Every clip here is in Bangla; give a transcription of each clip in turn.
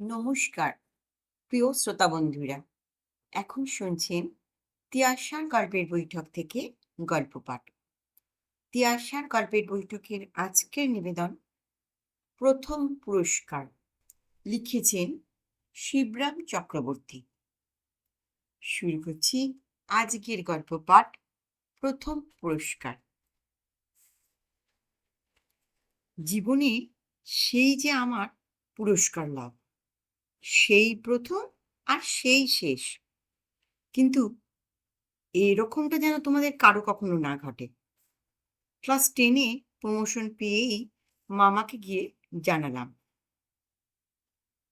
নমস্কার প্রিয় শ্রোতা বন্ধুরা। এখন শুনছেন তিয়াশার গল্পের বৈঠক থেকে গল্প পাঠ। তিয়াশার গল্পের বৈঠকের আজকের নিবেদন প্রথম পুরস্কার। লিখেছেন শিবরাম চক্রবর্তী। শুরু করছি আজকের গল্প পাঠ প্রথম পুরস্কার। জীবনে সেই যে আমার পুরস্কার লাভ, সেই প্রথম আর সেই শেষ। কিন্তু এরকমটা যেন তোমাদের কারো কখনো না ঘটে। ক্লাস 10-এ প্রমোশন পেয়েই মামাকে গিয়ে জানালাম।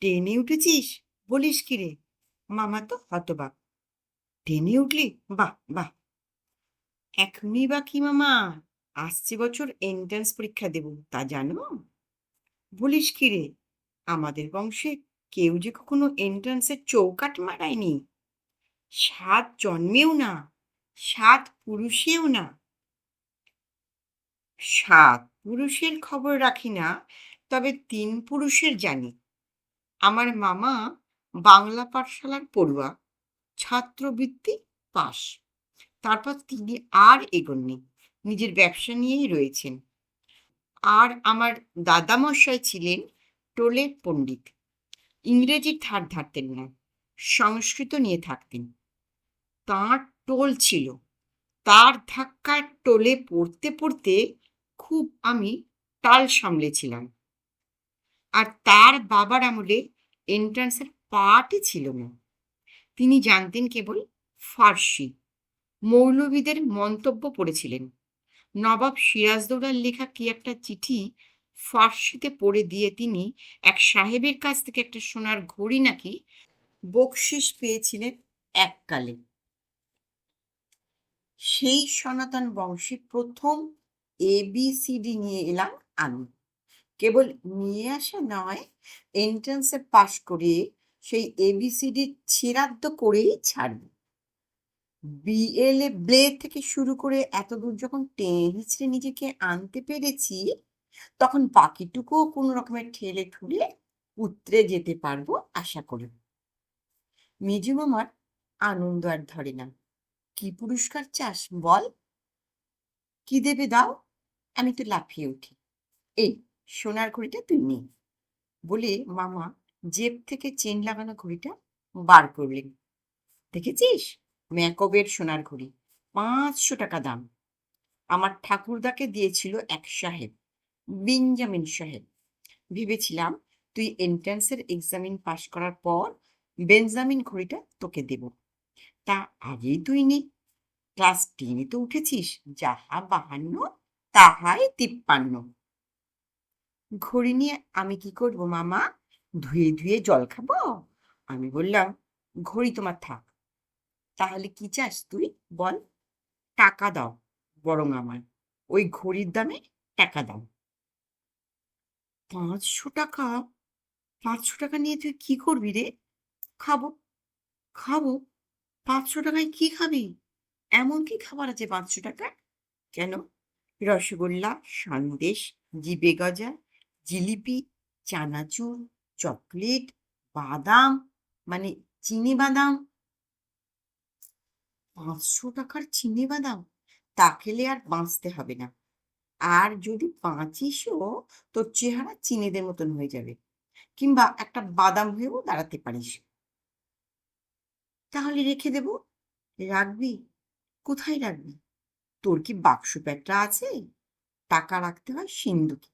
10-এ উঠেছিস? বলিস কি রে? মামা তো হতবাক। 10-এ উঠলি? বাহ বাহ। এখনই বা কি মামা, আসছে বছর এন্ট্রান্স পরীক্ষা দেব, তা জানো? বলিস কি রে, আমাদের বংশে কেউ যে কখনো এন্ট্রান্সের চৌকাঠ মারায়নি। 7 জন্মেও না, 7 পুরুষেও না। 7 পুরুষের খবর রাখি না, তবে 3 পুরুষের জানি। আমার মামা বাংলা পাঠশালার পড়ুয়া, ছাত্রবৃত্তি পাস। তারপর তিনি আর এগোননি, নিজের ব্যবসা নিয়েই রয়েছেন। আর আমার দাদামশাই ছিলেন টোলের পণ্ডিত। ইংরেজির ধার ধারতেন না, সংস্কৃত নিয়ে থাকতেন। তাঁর টোল ছিল, তার ধাক্কায় টোলে পড়তে পড়তে খুব আমি টাল সামলেছিলাম। আর তার বাবার আমলে এন্ট্রান্সের পাঠই ছিল না। তিনি জানতেন কেবল ফার্সি, মৌলবীদের মন্তব্য পড়েছিলেন। নবাব সিরাজদৌলার লেখা কি একটা চিঠি ফার্সিতে পড়ে দিয়ে তিনি এক সাহেবের কাছ থেকে একটা সোনার ঘড়ি নাকি বকশিস পেয়েছিলেন এককালে। সেই সনাতন বংশে প্রথম ABCD নিয়ে এলাম আমি। কেবল নিয়ে আসা নয়, এন্ট্রান্সে পাশ করে সেই ABCD ছিরাদ্দ করেই ছাড়ব। BLA ব্লে থেকে শুরু করে এত দূর যখন টেনে হিচড়ে নিজেকে আনতে পেরেছি, তখন বাকিটুকুও কোনো রকমের ঠেলে ঠুলে উতরে যেতে পারবো আশা করি। মেজু মামার আনন্দ আর ধরে না। কি পুরস্কার চাস বল? কি দেবে দাও? আমি তো লাফিয়ে উঠি। এই সোনার ঘড়িটা তুই নে, বলে মামা জেব থেকে চেন লাগানো ঘড়িটা বার করলেন। দেখেছিস, ম্যাকবের সোনার ঘড়ি, 500 টাকা দাম। আমার ঠাকুরদাকে দিয়েছিল এক সাহেব, বেঞ্জামিন সাহেব। ভেবেছিলাম তুই এন্ট্রান্সের এক্সামিন পাশ করার পর বেঞ্জামিন ঘড়িটা তোকে দেব, তা আগেই তুই নে। ক্লাস 10-এ তো উঠেছিস, যাহা 52 তাহাই 53। ঘড়ি নিয়ে আমি কি করব মামা? ধুয়ে ধুয়ে জল খাবো? আমি বললাম, ঘড়ি তোমার থাক। তাহলে কি চাস তুই বল? টাকা দাও বরং, আমার ওই ঘড়ির দামে টাকা দাও। 500 টাকা? 500 টাকা নিয়ে তুই কি করবি রে? খাবো, খাবো। 500 টাকায় কি খাবি? এমন কি খাবার আছে 500 টাকা? কেন, রসগোল্লা, সন্দেশ, জিবে গজা, জিলিপি, চানাচুর, চকলেট, বাদাম, মানে চিনি বাদাম। 500 টাকার চিনি বাদাম? তা খেলে আর বাঁচতে হবে না। আর যদি বাঁচিসও, তোর চেহারা চিনিদের মতন হয়ে যাবে, কিংবা একটা বাদাম হয়েও দাঁড়াতে পারিস। তাহলে রেখে দেব। রাখবি? কোথায় রাখবি? তোর কি বাক্স প্যাঁটরা আছে? টাকা রাখতে হয় সিন্ধুকে।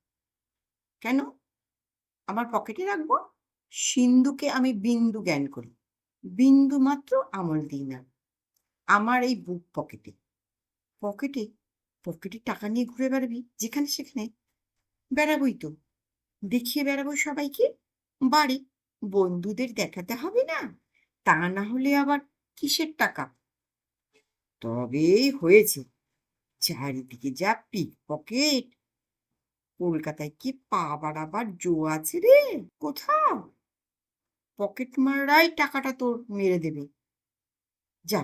কেন আমার পকেটে রাখবো? সিন্ধুকে আমি বিন্দু জ্ঞান করি, বিন্দু মাত্র আমল দিই না। আমার এই বুক পকেটে। পকেটে? পকেটে টাকা নিয়ে ঘুরে বেড়াবি যেখানে সেখানে? বেড়াবই তো, দেখিয়ে বেড়াবো সবাইকে। বাড়ি বন্ধুদের দেখাতে হবে না? তা না হলে আবার কিসের টাকা? তবেই হয়েছে, চারিদিকে যা পিক পকেট। কলকাতায় কি পা বাড়াবার জো আছে রে কোথাও? পকেট মাররাই টাকাটা তোর মেরে দেবে। যা,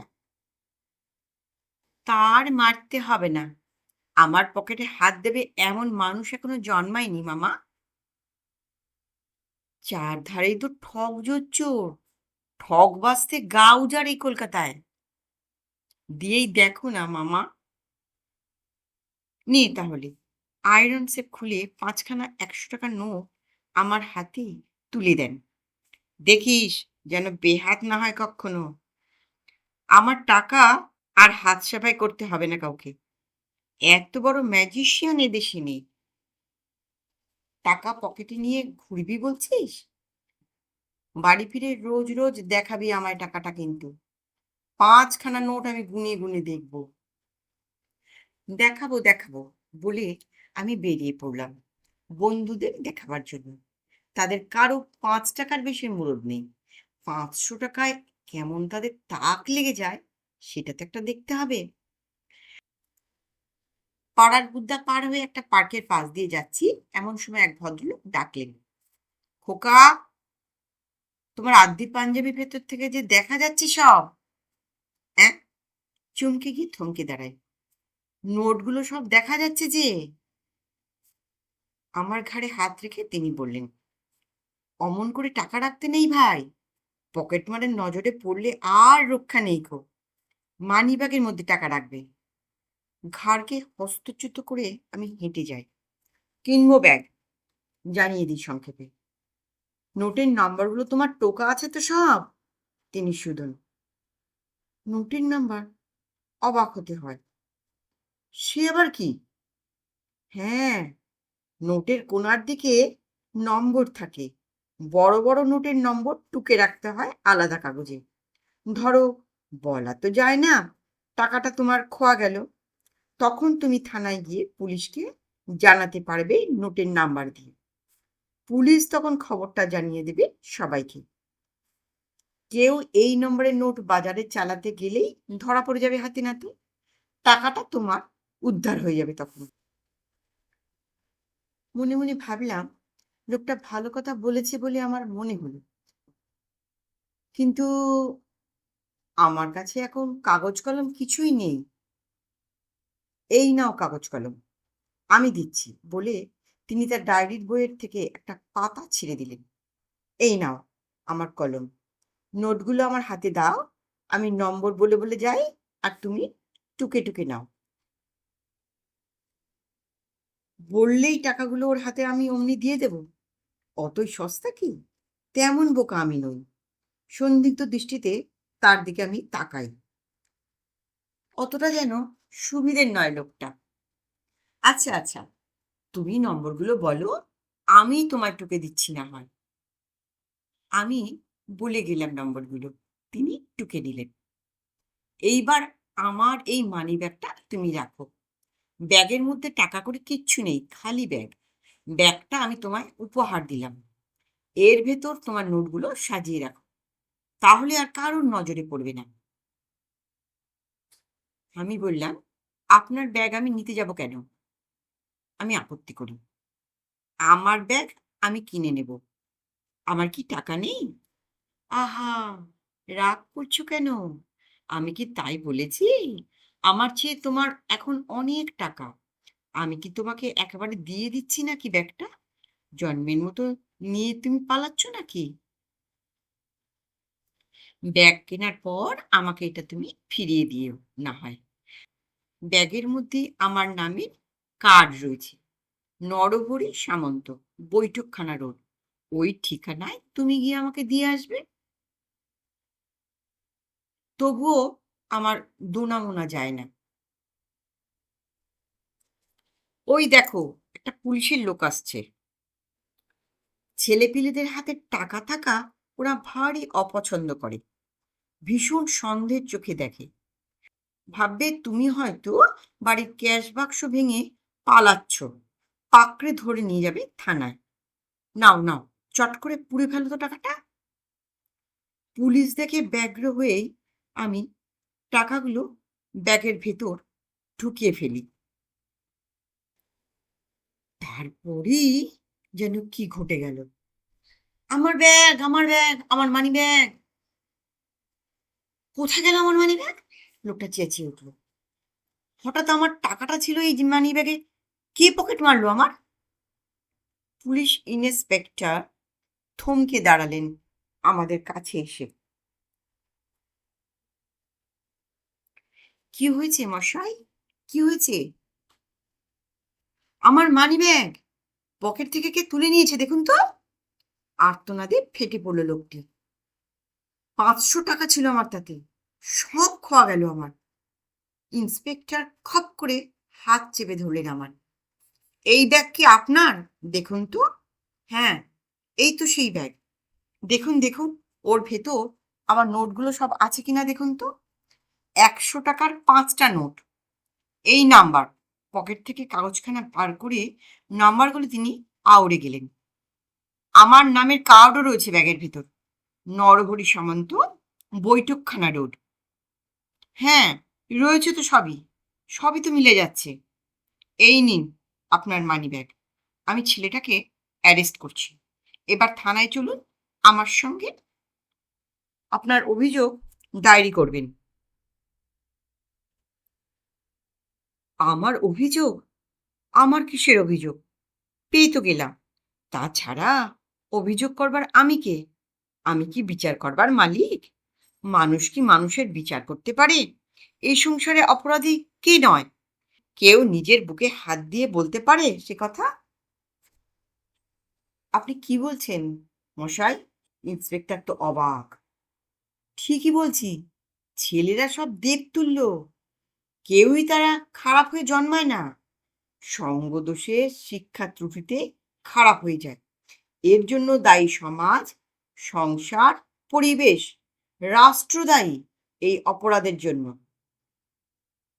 তার মারতে হবে না। আমার পকেটে হাত দেবে এমন মানুষ এখনো জন্মায়নি মামা। চারধারেই তো ঠক জোচ্চোর, ঠক বাজতে গা উজাড় এই কলকাতায়। দিয়েই দেখো না মামা। নে তাহলে। আয়রন সেপ খুলে ৫খানা ১০০ টাকার নোট আমার হাতে তুলে দেন। দেখিস যেন বেহাত না হয় কক্ষনো। আমার টাকা আর হাত সাফাই করতে হবে না কাউকে। এত বড় ম্যাজিশিয়ান এদেশে নেই। টাকা পকেটে নিয়ে ঘুরবি বলছিস? বাড়ি ফিরে রোজ রোজ দেখাবি আমায় টাকাটা কিন্তু। ৫খানা নোট আমি গুনে গুনে দেখব। দেখাবো দেখাবো বলে আমি বেরিয়ে পড়লাম বন্ধুদের দেখাবার জন্য। তাদের কারো ৫ টাকার বেশি মুরদ নেই। ৫০০ টাকায় কেমন তাদের তাক লেগে যায় সেটা তো একটা দেখতে হবে। পাড়ার বুদ্দা পার হয়ে একটা পার্কের পাশ দিয়ে যাচ্ছি, এমন সময় এক ভদ্রলোক ডাকলেন, খোকা, তোমার আদ্যি পাঞ্জাবি ভেতর থেকে যে দেখা যাচ্ছে সব। হ্যাঁ, চমকে গিয়ে থমকে দাঁড়ায়। নোটগুলো সব দেখা যাচ্ছে যে। আমার ঘাড়ে হাত রেখে তিনি বললেন, অমন করে টাকা রাখতে নেই ভাই, পকেটমারের নজরে পড়লে আর রক্ষা নেই গো। মানিব্যাগের মধ্যে টাকা রাখবে। ঘাড়কে হস্তচ্যুত করে আমি হেঁটে যাই। কিনবো ব্যাগ, জানিয়ে দিই সংক্ষেপে। নোটের নাম্বারগুলো তোমার টোকা আছে তো সব? তিনি সুদন। নোটের নাম্বার? অবাক হতে হয়। সে আবার কি? হ্যাঁ, নোটের কোণার দিকে নম্বর থাকে। বড় বড় নোটের নম্বর টুকে রাখতে হয় আলাদা কাগজে। ধরো, বলা তো যায় না টাকাটা তোমার খোয়া গেল, তখন তুমি থানায় গিয়ে পুলিশকে জানাতে পারবে নোটের নাম্বার দিয়ে। পুলিশ তখন খবরটা জানিয়ে দেবে সবাইকে। কেউ এই নম্বরের নোট বাজারে চালাতে গেলেই ধরা পড়ে যাবে হাতে নাতে। টাকাটা তোমার উদ্ধার হয়ে যাবে তখন। মনে মনে ভাবলাম, লোকটা ভালো কথা বলেছে বলে আমার মনে হলো, কিন্তু আমার কাছে এখন কাগজ কলম কিছুই নেই। এই নাও কাগজ কলম, আমি দিচ্ছি বলে তিনি তার ডায়েরির বইয়ের থেকে একটা পাতা ছিঁড়ে দিলেন। এই নাও আমার কলম, নোটগুলো আমার হাতে দাও, আমি নম্বর বলে বলে যাই আর তুমি টুকে টুকে নাও। বললেই টাকাগুলো ওর হাতে আমি অমনি দিয়ে দেব? অতই সস্তা কি? তেমন বোকা আমি নই। সন্দিগ্ধ দৃষ্টিতে তার দিকে আমি তাকাই। অতটা যেন সুবিধের নয় লোকটা। আচ্ছা আচ্ছা, তুমি নম্বরগুলো বলো, আমি তোমায় টুকে দিচ্ছি না হয়। আমি বলে গেলাম নম্বরগুলো, তিনি টুকে দিলেন। এইবার আমার এই মানি ব্যাগটা তুমি রাখো। ব্যাগের মধ্যে টাকা করে কিচ্ছু নেই, খালি ব্যাগ। ব্যাগটা আমি তোমায় উপহার দিলাম। এর ভেতর তোমার নোটগুলো সাজিয়ে রাখো, তাহলে আর কারোর নজরে পড়বে না। আমি বললাম, আপনার ব্যাগ আমি নিতে যাব কেন? আমি আপত্তি করি। আমার ব্যাগ আমি কিনে নেব। আমার কি টাকা নেই? আহা, রাগ করছো কেন? আমি কি তাই বলেছি? আমার চেয়ে তোমার এখন অনেক টাকা। আমি কি তোমাকে একেবারে দিয়ে দিচ্ছি নাকি ব্যাগটা? জন্মের মতো নিয়ে তুমি পালাচ্ছ নাকি? ব্যাগ কেনার পর আমাকে এটা তুমি ফিরিয়ে দিও না হয়। ব্যাগের মধ্যে আমার নামের কার্ড রয়েছে, নরহরি সামন্ত, বৈঠকখানা রোড। ওই ঠিকানায় তুমি গিয়ে আমাকে দিয়ে আসবে। তবুও আমার দোনামোনা যায় না। ওই দেখো, একটা পুলিশের লোক আসছে। ছেলেপিলেদের হাতে টাকা থাকা ওরা ভারী অপছন্দ করে, ভীষণ সন্দেহের চোখে দেখে। ভাববে তুমি হয়তো বাড়ির ক্যাশ বাক্স ভেঙে পালাচ্ছ, পাকড়ে ধরে নিয়ে যাবে থানায়। নাও নাও, চট করে পুড়ে ফেলো তো টাকাটা। পুলিশ দেখে ব্যগ্র হয়েই আমি টাকাগুলো ব্যাগের ভেতর ঢুকিয়ে ফেলি। তারপরেই যেন কি ঘটে গেল। আমার ব্যাগ, আমার ব্যাগ, আমার মানি ব্যাগ! কোথায় গেল আমার মানি ব্যাগ? লোকটা চেঁচিয়ে উঠলো। হঠাৎ আমার টাকাটা ছিল এই মানি ব্যাগে, কে পকেট মারলো আমার? পুলিশ ইন্সপেক্টর থমকে দাঁড়ালেন আমাদের কাছে এসে। কি হয়েছে মশাই? কি হয়েছে? আমার মানিব্যাগ পকেট থেকে কে তুলে নিয়েছে দেখুন তো। আর্তনাদে ফেটে পড়ল লোকটি। 500 টাকা ছিল আমার তাতে, সব খোয়া গেল আমার। ইন্সপেক্টর খপ করে হাত চেপে ধরলেন আমার। এই ব্যাগ কি আপনার? দেখুন তো। হ্যাঁ, এই তো সেই ব্যাগ। দেখুন দেখুন, ওর ভেতর আমার নোটগুলো সব আছে কিনা দেখুন তো। 100 টাকার 5টা নোট। এই নাম্বার। পকেট থেকে কাগজখানা বার করে নাম্বারগুলো তিনি আউড়ে গেলেন। আমার নামের কার্ডও রয়েছে ব্যাগের ভেতর। নরহরি সামন্ত, বৈঠকখানা রোড। হ্যাঁ, রয়েছে তো সবই। সবই তো মিলে যাচ্ছে। এই নিন আপনার মানিব্যাগ। আমি ছেলেটাকে অ্যারেস্ট করছি। এবার থানায় চলুন আমার সঙ্গে। আপনার অভিযোগ ডায়েরি করবেন। আমার অভিযোগ? আমার কিসের অভিযোগ? পেয়ে তো গেলাম। তাছাড়া অভিযোগ করবার আমি কে? আমি কি বিচার করবার মালিক? মানুষ কি মানুষের বিচার করতে পারে? এই সংসারে অপরাধী কে নয়? কেউ নিজের বুকে হাত দিয়ে বলতে পারে সে কথা? আপনি কি বলছেন মশাই? ইন্সপেক্টর তো অবাক। ঠিকই বলছি, ছেলেরা সব দেবতুল্য। কেউই তারা খারাপ হয়ে জন্মায় না। সঙ্গদোষে, শিক্ষা ত্রুটিতে খারাপ হয়ে যায়। এর জন্য দায়ী সমাজ, সংসার, পরিবেশ, রাষ্ট্র দায়ী এই অপরাধের জন্য।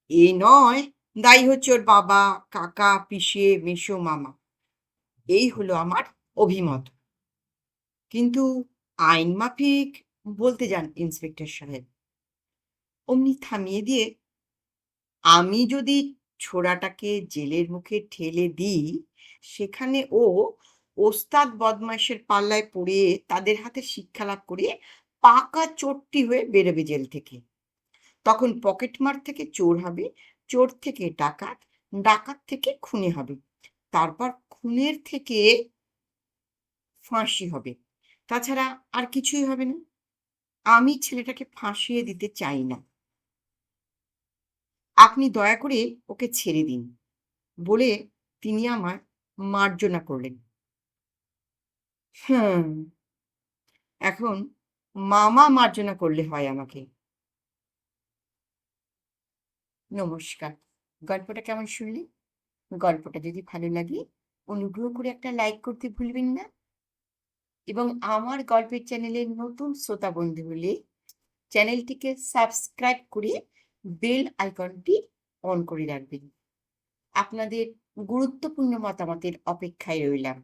এ নয় দায়ী হচ্ছে ওর বাবা, কাকা, পিসে, মেসো, মামা। এই হলো আমার অভিমত। কিন্তু আইন মাফিক বলতে যান ইন্সপেক্টর সাহেব। অমনি থামিয়ে দিয়ে, আমি যদি ছোড়াটাকে জেলের মুখে ঠেলে দিই, সেখানে ও ওস্তাদ বদমাইশের পাল্লায় পড়ে তাদের হাতে শিক্ষা লাভ করে পাকা চোরটি হয়ে বেরোবে জেল থেকে। তখন পকেটমার থেকে চোর হবে, চোর থেকে ডাকাত, ডাকাত থেকে খুনি হবে, তারপর খুনের থেকে ফাঁসি হবে। তাছাড়া আর কিছুই হবে না। আমি ছেলেটাকে ফাঁসিয়ে দিতে চাই না। আপনি দয়া করে ওকে ছেড়ে দিন বলে তিনি আমায় মার্জনা করলেন। হুম, এখন মামা মার্জনা করলে হয় আমাকে। নমস্কার। গল্পটা কেমন শুনলি? গল্পটা যদি ভালো লাগে অনুগ্রহ করে একটা লাইক করতে ভুলবেন না। এবং আমার গল্পের চ্যানেলের নতুন শ্রোতা বন্ধু হলে চ্যানেলটিকে সাবস্ক্রাইব করে বেল আইকনটি অন করে রাখবেন। আপনাদের গুরুত্বপূর্ণ মতামতের অপেক্ষায় রইলাম।